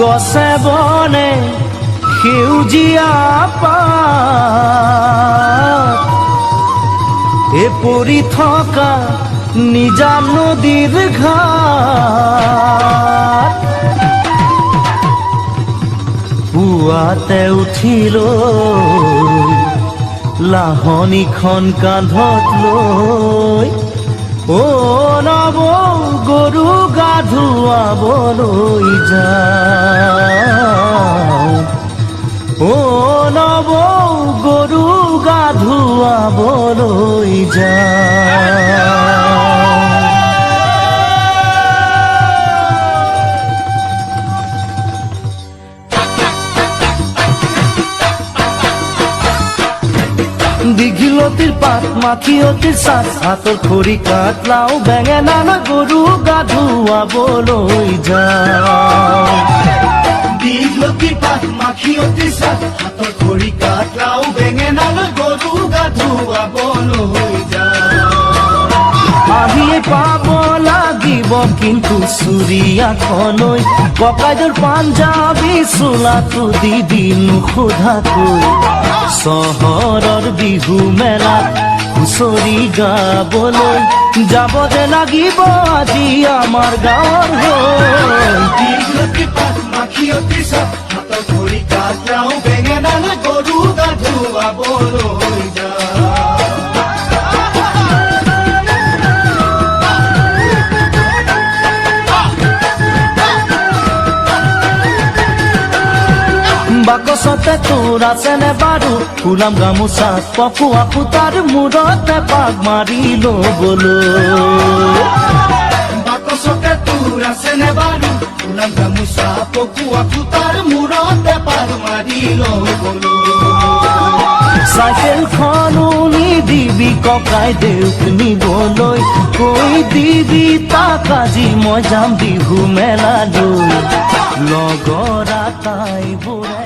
গছে বনে সেউজীয়া পাত এ পৰি থকা নিজান নদীৰ ঘাট পুৱাতে উঠিলৈ লাহনীখন কান্ধত লৈ ও নব গৰু গা ধুৱাবলৈ যাওঁ ও নব গৰু গা ধুৱাবলৈ যাওঁ দীঘলতিৰ পাত মাখিয়তিৰ চাট হাতৰ খৰি কাঠ লাও বেঙেনা লৈ গৰু গা ধুৱাবলৈ যাওঁ দীঘলতিৰ পাত মাখিয়তিৰ চাট হাতৰ খৰি কাঠ লাও বেঙেনা লৈ গৰু গা ধুৱাবলৈ যাওঁ আহিয়ে পাব লাগিব কিন্তু চুৰিয়াখনৈ ককাইদেউৰ পাঞ্জাবী চোলাটো দি দিনো সোধাকৈ চহৰৰ বিহু মেলাত হুঁচৰি গাবলৈ যাব যে লাগিব আজি আমাৰ গাঁৱৰ হৈ দীঘলতি পাত মাখিয়তি চাট হাতৰ খৰি কাঠ লাও বেঙেনা লৈ গৰু গা ধুৱাবলৈ যাওঁ বাকচতে তোৰ আছেনে বাৰু ফুলাম গামোচাত পকোৱা ফুটাৰ মূৰতে পাক মাৰি ল'বলৈ বাকচতে তোৰ আছেনে বাৰু ফুলাম গামোচা পকোৱা ফুটাৰ মূৰতে পাক মাৰি ল'বলৈ চাইকেলখনো নিদিবি ককাইদেউক নিবলৈ কৈ দিবি তাক আজি মই যাম বিহু মেলালৈ লগৰ আটাইবোৰে